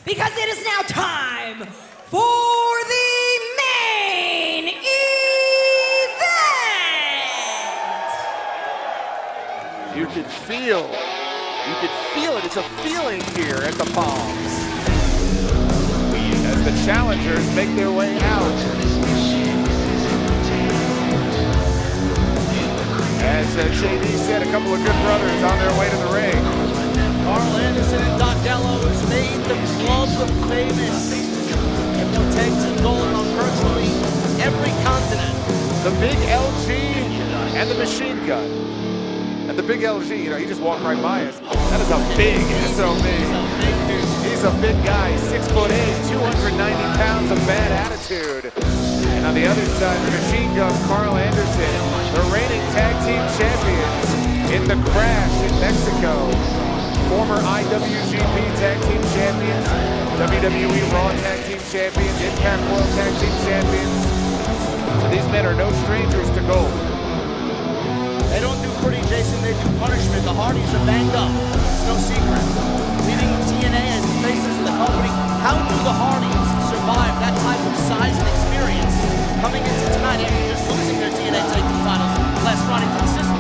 Because it is now time for the main event! You can feel it. It's a feeling here at the Palms. As the challengers make their way out. As JD said, a couple of good brothers on their way to the ring. Carl Anderson and Doc Gallows made the club famous. And they'll take team gold on virtually every continent. The big LG and the machine gun. And the big LG, you know, he just walked right by us. That is a big SOB. He's a big guy, 6'8", 290 pounds of bad attitude. And on the other side, the machine gun, Carl Anderson, the reigning tag team champions in the Crash in Mexico. Former IWGP Tag Team Champions, WWE Raw Tag Team Champions, Impact World Tag Team Champions. So these men are no strangers to gold. They don't do pretty, Jason, they do punishment. The Hardys are banged up, it's no secret. Leading TNA as the faces of the company, how do the Hardys survive that type of size and experience coming into tonight after just losing their TNA Tag Team titles last Friday to the system?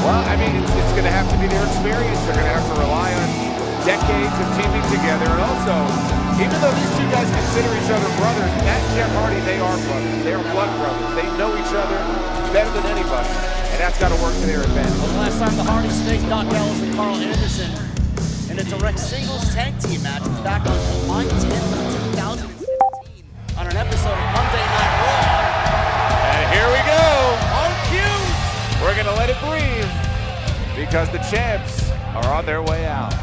Well, I mean, it's going to have to be their experience. They're going to have to rely on decades of teaming together. And also, even though these two guys consider each other brothers, Matt and Jeff Hardy, they are brothers. They are blood brothers. They know each other better than anybody. And that's got to work to their advantage. Well, the last time the Hardys faced Doc Gallows and Carl Anderson in a direct singles tag team match was back on July 10th of 2017 on an episode of Monday Night Raw. And here we go. On cue. We're going to let it breathe because the champs are on their way out.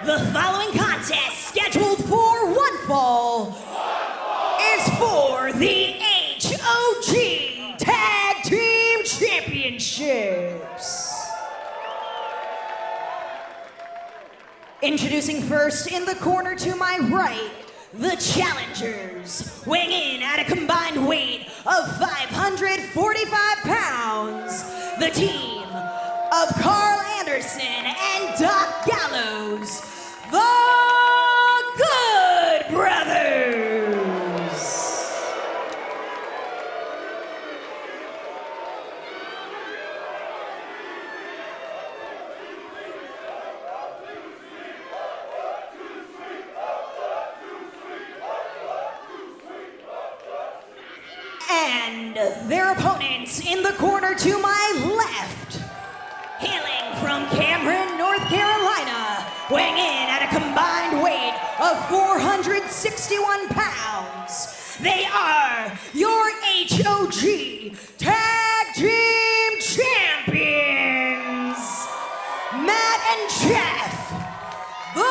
The following contest, scheduled for one fall, is for the HOG Introducing first in the corner to my right, the challengers, weighing in at a combined weight of 545 pounds, the team of Carl Anderson and Doc Gallows, the Good Brothers. And their opponents in the corner to my left, hailing from Cameron, North Carolina, weighing in at a combined weight of 461 pounds. They are your HOG Tag Team Champions, Matt and Jeff, the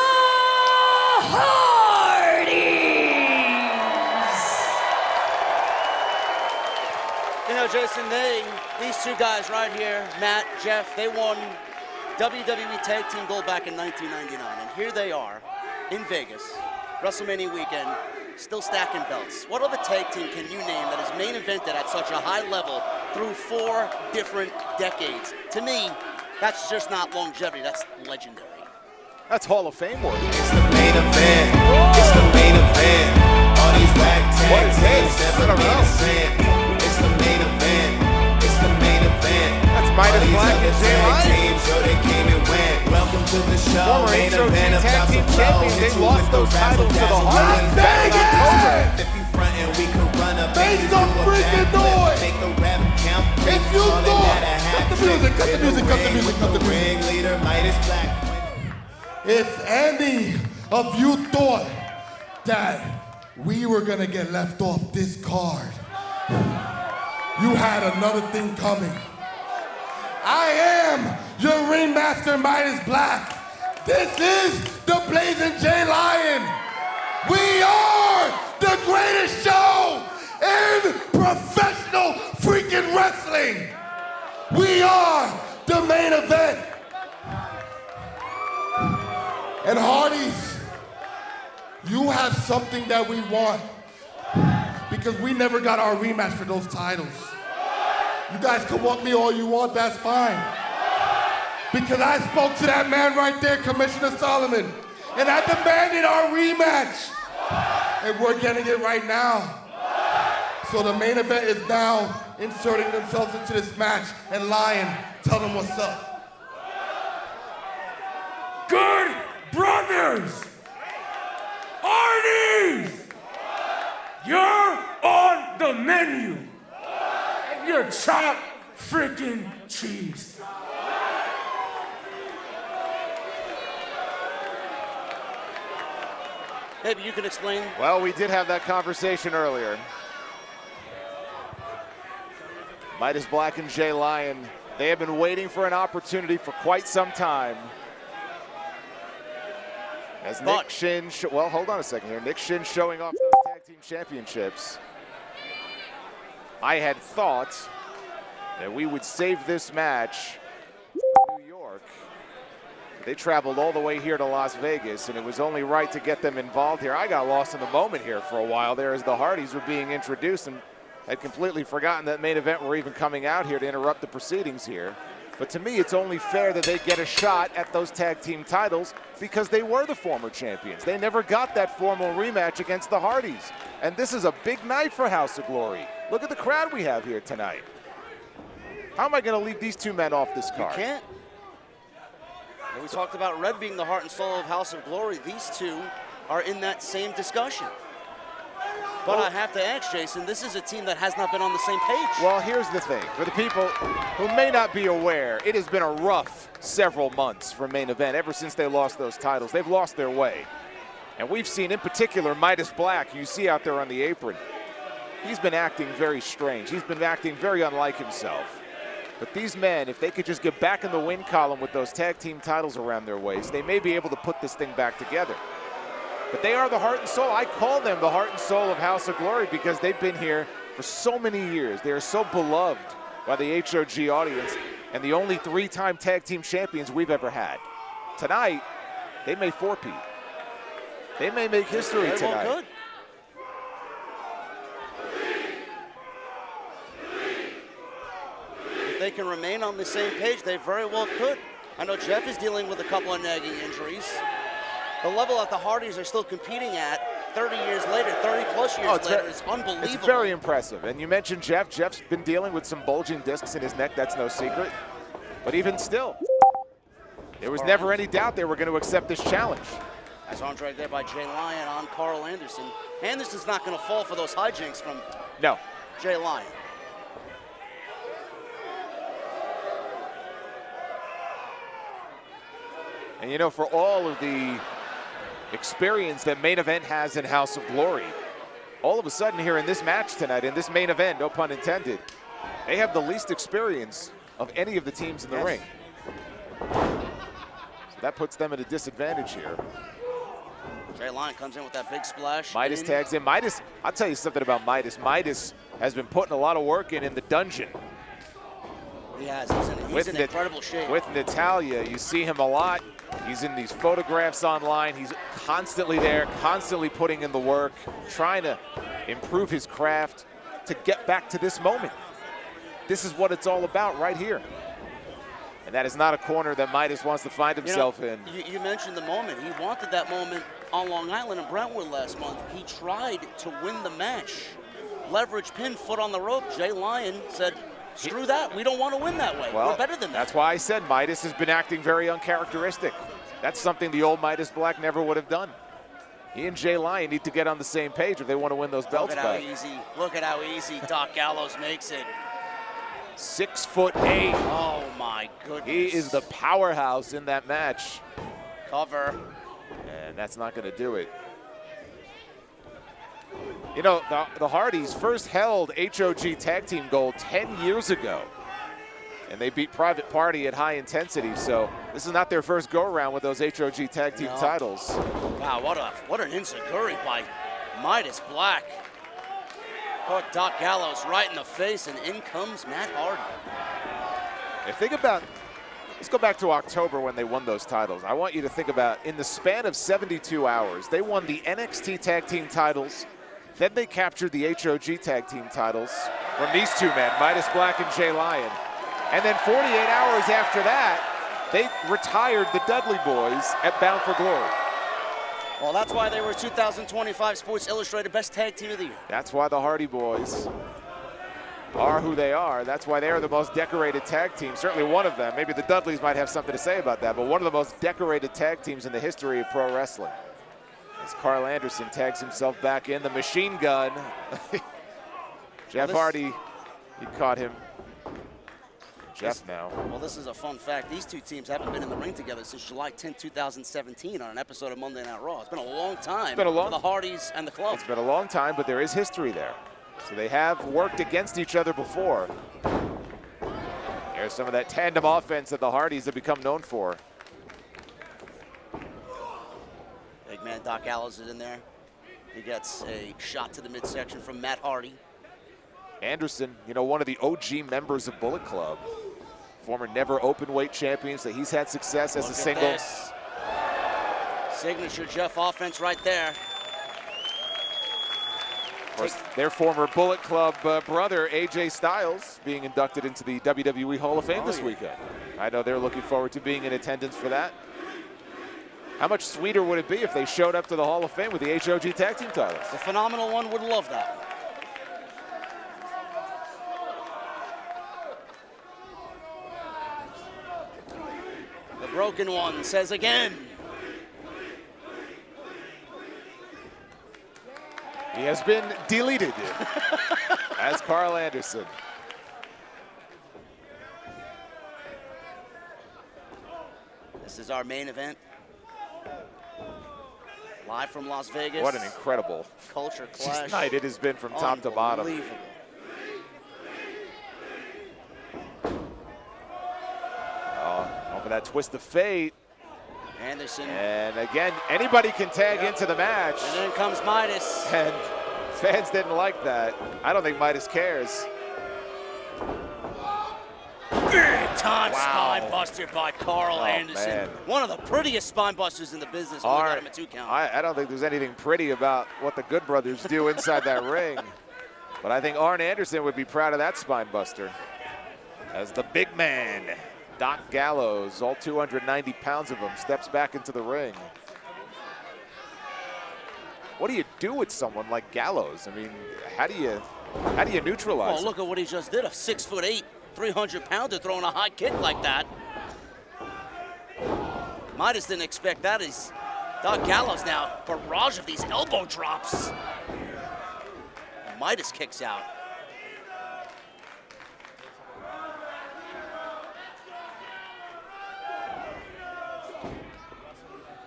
You know, Jason, these two guys right here, Matt, Jeff, they won WWE Tag Team Gold back in 1999. And here they are in Vegas, WrestleMania weekend, still stacking belts. What other tag team can you name that is main evented at such a high level through 4 different decades? To me, that's just not longevity, that's legendary. That's Hall of Fame work. It's the main event. It's the main event. All these whack tag teams never made a cent. It's the main event. It's the main event. That's Midas Black and Jay Ryan. So they came and went. Welcome to the show. Former Main HOG event of Tag Team Gospel Champions. They lost those titles to the Hardys back in October. If you frontin', we could run up. Make some freaking noise. Make the rap count. If you thought, cut the music, cut the music, cut the music, cut the music. Ringleader Midas Black. If any of you thought that we were gonna get left off this card, you had another thing coming. I am your ringmaster Midas Black. This is the Blazing J Lion. We are the greatest show in professional freaking wrestling. We are the main event. And Hardys, you have something that we want because we never got our rematch for those titles. You guys can want me all you want, that's fine. Because I spoke to that man right there, Commissioner Solomon, and I demanded our rematch. And we're getting it right now. So the main event is now inserting themselves into this match. And Lion, tell them what's up. Good Brothers! Hardys! You're on the menu! And you're chopped freaking cheese. Maybe you can explain. Well, we did have that conversation earlier. Midas Black and Jay Lion, they have been waiting for an opportunity for quite some time. As Nick Shin, well, hold on a second here. Nick Shin showing off those tag team championships. I had thought that we would save this match for New York. They traveled all the way here to Las Vegas, and it was only right to get them involved here. I got lost in the moment here for a while there as the Hardys were being introduced, and had completely forgotten that main event were even coming out here to interrupt the proceedings here. But to me, it's only fair that they get a shot at those tag team titles because they were the former champions. They never got that formal rematch against the Hardys. And this is a big night for House of Glory. Look at the crowd we have here tonight. How am I going to leave these two men off this card? You can't. And we talked about Red being the heart and soul of House of Glory. These two are in that same discussion. But I have to ask, Jason, this is a team that has not been on the same page. Well, here's the thing. For the people who may not be aware, it has been a rough several months for main event ever since they lost those titles. They've lost their way. And we've seen, in particular, Midas Black, you see out there on the apron. He's been acting very strange. He's been acting very unlike himself. But these men, if they could just get back in the win column with those tag team titles around their waist, they may be able to put this thing back together. But they are the heart and soul. I call them the heart and soul of House of Glory because they've been here for so many years. They are so beloved by the HOG audience and the only 3-time tag team champions we've ever had. Tonight, they may four-peat. They may make history Very tonight. well could. If they can remain on the same page, they very well could. I know Jeff is dealing with a couple of nagging injuries. The level that the Hardys are still competing at 30 years later, 30-plus years later, is unbelievable. It's very impressive. And you mentioned Jeff. Jeff's been dealing with some bulging discs in his neck. That's no secret. But even still, there was never any doubt they were going to accept this challenge. That's armed right there by Jay Lyon on Carl Anderson. Anderson's not going to fall for those hijinks from Jay Lyon. And you know, for all of the experience that main event has in House of Glory, all of a sudden here in this match tonight, in this main event, no pun intended, they have the least experience of any of the teams in the ring. So that puts them at a disadvantage here. Jay Lyon comes in with that big splash. Midas tags in. Midas, I'll tell you something about Midas. Midas has been putting a lot of work in the dungeon. He has. He's in incredible shape. With Natalia, you see him a lot. He's in these photographs online. He's constantly there, constantly putting in the work, trying to improve his craft to get back to this moment. This is what it's all about right here. And that is not a corner that Midas wants to find himself in. You mentioned the moment. He wanted that moment on Long Island and Brentwood last month. He tried to win the match. Leverage pin, foot on the rope. Jay Lyon said, screw that. We don't want to win that way. Well, we're better than that. That's why I said Midas has been acting very uncharacteristic. That's something the old Midas Black never would have done. He and Jay Lyon need to get on the same page if they want to win those belts back. Look at how easy Doc Gallows makes it. 6'8". Oh my goodness. He is the powerhouse in that match. Cover. And that's not going to do it. You know, the Hardys first held HOG tag team gold 10 years ago. And they beat Private Party at high intensity. So this is not their first go-around with those HOG tag team titles. Wow, what an enziguri by Midas Black. Caught Doc Gallows right in the face, and in comes Matt Hardy. If think about, let's go back to October when they won those titles. I want you to think about, in the span of 72 hours, they won the NXT tag team titles, then they captured the HOG tag team titles from these two men, Midas Black and Jay Lyon. And then 48 hours after that, they retired the Dudley Boys at Bound for Glory. Well, that's why they were 2025 Sports Illustrated Best Tag Team of the Year. That's why the Hardy Boys are who they are. That's why they're the most decorated tag team. Certainly one of them. Maybe the Dudleys might have something to say about that, but one of the most decorated tag teams in the history of pro wrestling. As Carl Anderson tags himself back in, the machine gun. Jeff Hardy, he caught him. Jeff now. Well, this is a fun fact. These two teams haven't been in the ring together since July 10, 2017 on an episode of Monday Night Raw. It's been a long time for the Hardys and the club. It's been a long time, but there is history there. So they have worked against each other before. There's some of that tandem offense that the Hardys have become known for. Big man Doc Gallows is in there. He gets a shot to the midsection from Matt Hardy. Anderson, you know, one of the OG members of Bullet Club. Former never open weight champion, so he's had success as a single. Signature Jeff offense right there. Of course, their former Bullet Club brother, AJ Styles, being inducted into the WWE Hall of Fame this weekend. I know they're looking forward to being in attendance for that. How much sweeter would it be if they showed up to the Hall of Fame with the HOG tag team titles? The Phenomenal One would love that. The Broken One says again. He has been deleted as Carl Anderson. This is our main event. Live from Las Vegas. What an incredible culture clash night it has been from top to bottom. Unbelievable. For that twist of fate. Anderson. And again, anybody can tag into the match. And then comes Midas. And fans didn't like that. I don't think Midas cares. Big Big-time spine buster by Carl Anderson. Man. One of the prettiest spine busters in the business. When we got him at 2 count. I don't think there's anything pretty about what the Good Brothers do inside that ring. But I think Arn Anderson would be proud of that spine buster. As the big man, Doc Gallows, all 290 pounds of him, steps back into the ring. What do you do with someone like Gallows? I mean, how do you neutralize Well, look at what he just did. A 6'8", 300-pounder throwing a high kick like that. Midas didn't expect that. He's Doc Gallows now, barrage of these elbow drops. Midas kicks out.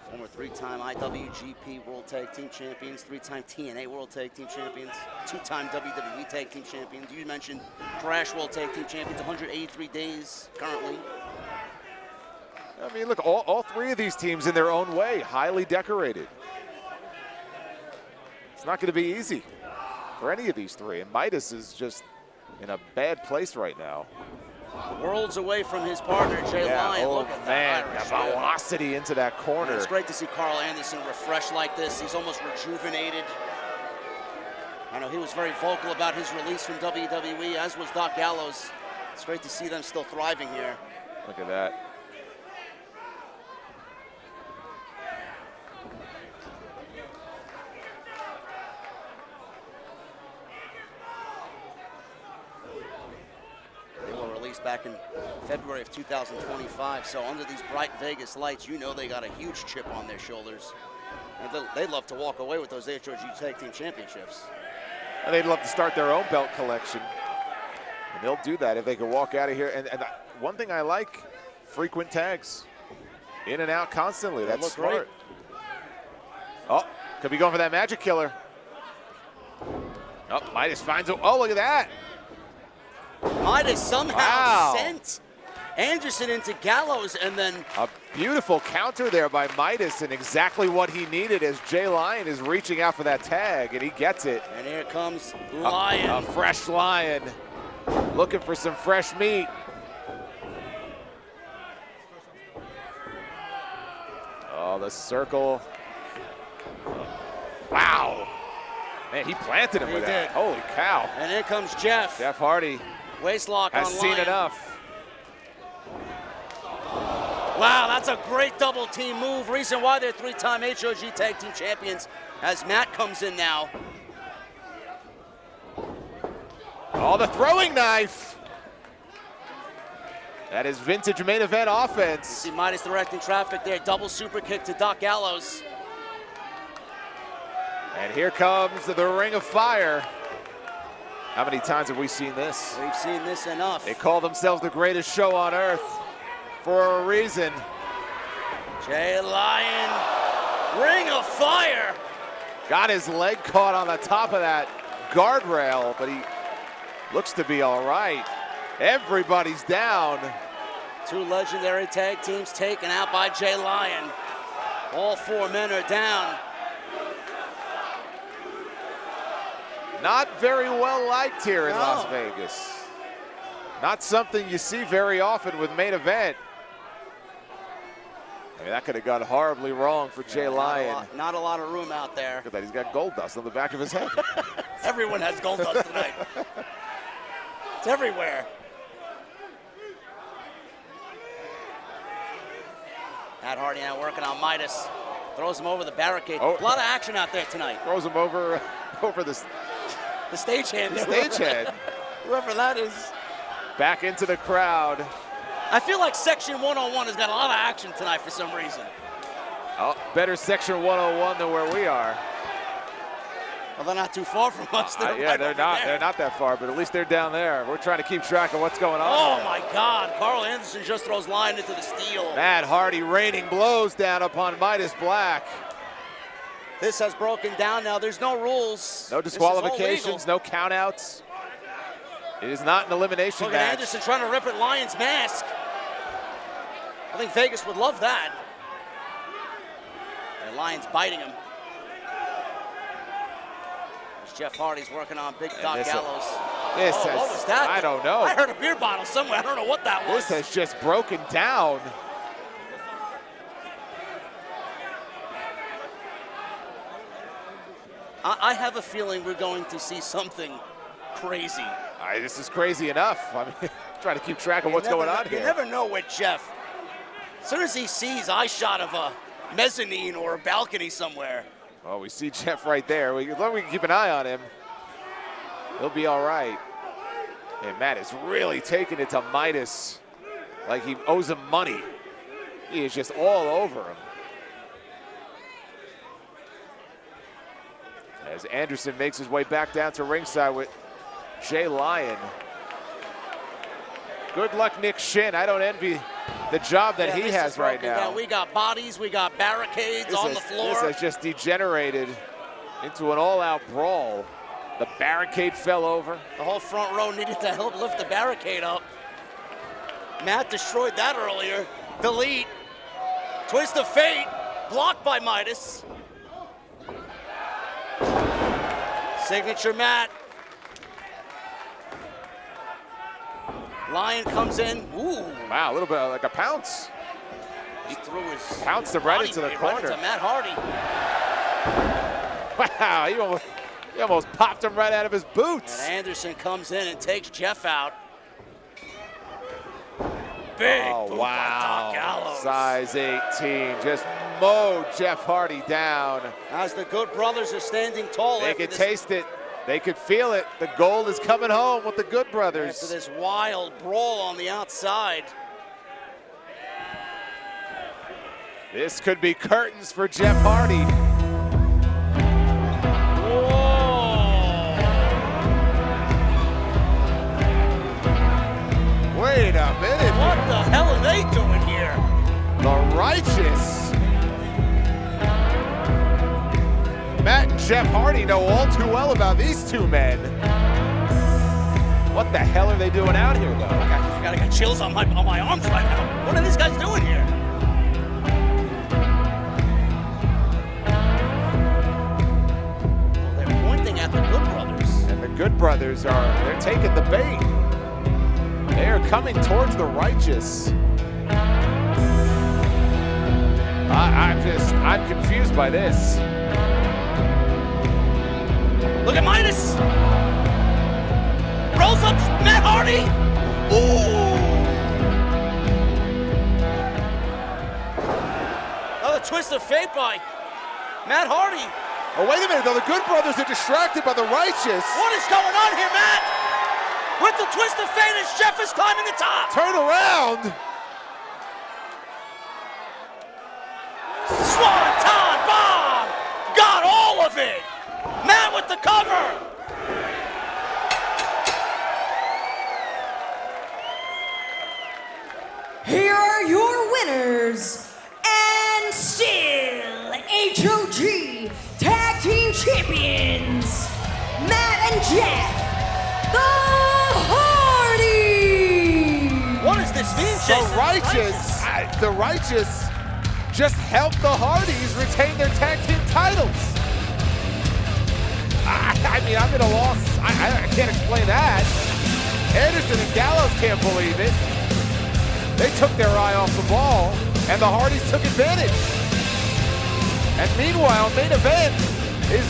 Former 3-time IWGP World Tag Team Champions, 3-time TNA World Tag Team Champions, 2-time WWE Tag Team Champions. You mentioned Crash World Tag Team Champions, 183 days currently. I mean, look, all 3 of these teams in their own way, highly decorated. It's not going to be easy for any of these 3, and Midas is just in a bad place right now. Worlds away from his partner, Jay Lyon. Look at that Irish whip. Velocity into that corner. And it's great to see Carl Anderson refreshed like this. He's almost rejuvenated. I know he was very vocal about his release from WWE, as was Doc Gallows. It's great to see them still thriving here. Look at that. Back in February of 2025. So under these bright Vegas lights, you know they got a huge chip on their shoulders. And they'd love to walk away with those HOG Tag Team Championships. And they'd love to start their own belt collection. And they'll do that if they can walk out of here. And one thing I like, frequent tags. In and out constantly. That's smart. Great. Oh, could be going for that magic killer. Oh, Midas finds a, oh, look at that. Midas somehow sent Anderson into Gallows, and then a beautiful counter there by Midas, and exactly what he needed as Jay Lyon is reaching out for that tag, and he gets it. And here comes Lyon. A fresh Lyon, looking for some fresh meat. Oh, the circle. Wow. Man, he planted him with that. Holy cow. And here comes Jeff. Jeff Hardy. Waistlock has on seen Lyon. Enough. Wow, that's a great double team move. Reason why they're 3-time HOG Tag Team Champions, as Matt comes in now. Oh, the throwing knife. That is vintage main event offense. You see Midas directing traffic there. Double super kick to Doc Gallows. And here comes the Ring of Fire. How many times have we seen this? We've seen this enough. They call themselves the greatest show on earth for a reason. Jay Lyon, Ring of Fire. Got his leg caught on the top of that guardrail, but he looks to be all right. Everybody's down. 2 legendary tag teams taken out by Jay Lyon. All 4 men are down. Not very well liked here in Las Vegas. Not something you see very often with main event. I mean, that could have gone horribly wrong for Jay Lyon. Not a lot of room out there. Look at that, he's got gold dust on the back of his head. Everyone has gold dust tonight. It's everywhere. Matt Hardy now working on Midas. Throws him over the barricade. A lot of action out there tonight. Throws him over the stagehand. The stagehand. Whoever that is. Back into the crowd. I feel like Section 101 has got a lot of action tonight for some reason. Oh, better Section 101 than where we are. Well, they're not too far from us. Yeah, they're not. They're not that far, but at least they're down there. We're trying to keep track of what's going on. Oh my God! Carl Anderson just throws Lyon into the steel. Matt Hardy raining blows down upon Midas Black. This has broken down now. There's no rules. No disqualifications, no countouts. It is not an elimination match. Look at Anderson trying to rip at Lyon's mask. I think Vegas would love that. And Lyon's biting him. As Jeff Hardy's working on Big Doc Gallows. This Oh, has, what was that? I don't know. I heard a beer bottle somewhere. I don't know what that was. This has just broken down. I have a feeling we're going to see something crazy. This is crazy enough. I mean, trying to keep track of what's going on here. You never know with Jeff. As soon as he sees eye shot of a mezzanine or a balcony somewhere. Oh, we see Jeff right there. We can keep an eye on him. He'll be all right. And Matt is really taking it to Midas like he owes him money. He is just all over him. As Anderson makes his way back down to ringside with Jay Lyon. Good luck, Nick Shin. I don't envy the job that he has right now. We got bodies, we got barricades on the floor. This has just degenerated into an all-out brawl. The barricade fell over. The whole front row needed to help lift the barricade up. Matt destroyed that earlier. Delete. Twist of fate. Blocked by Midas. Signature Matt. Lyon comes in. Ooh. Wow, a little bit like a pounce. He threw his pounced him right into the corner. Right into Matt Hardy. Wow, he almost popped him right out of his boots. And Anderson comes in and takes Jeff out. Big boot by Doc Gallows. Size 18, just mowed Jeff Hardy down. As the Good Brothers are standing tall. They could taste it. They could feel it. The gold is coming home with the Good Brothers. After this wild brawl on the outside. This could be curtains for Jeff Hardy. Wait a minute. What the hell are they doing here? The Righteous. Matt and Jeff Hardy know all too well about these two men. What the hell are they doing out here, though? I got chills on my arms right now. What are these guys doing here? Well, they're pointing at the Good Brothers. And the Good Brothers they're taking the bait. They are coming towards the Righteous. I'm confused by this. Look at Midas. Rolls up Matt Hardy. Ooh. Another twist of fate by Matt Hardy. Oh, wait a minute, though. The Good Brothers are distracted by the Righteous. What is going on here, Matt? With the twist of fate as Jeff is climbing the top. Turn around. Swanton bomb. Got all of it. Matt with the cover. Here are your winners, and still HOG Tag Team Champions, Matt and Jeff, the Hardys. What does this mean, Jason? The Righteous just helped the Hardys retain their tag team titles. I mean, I'm at a loss. I can't explain that. Anderson and Gallows can't believe it. They took their eye off the ball, and the Hardys took advantage. And meanwhile, main event is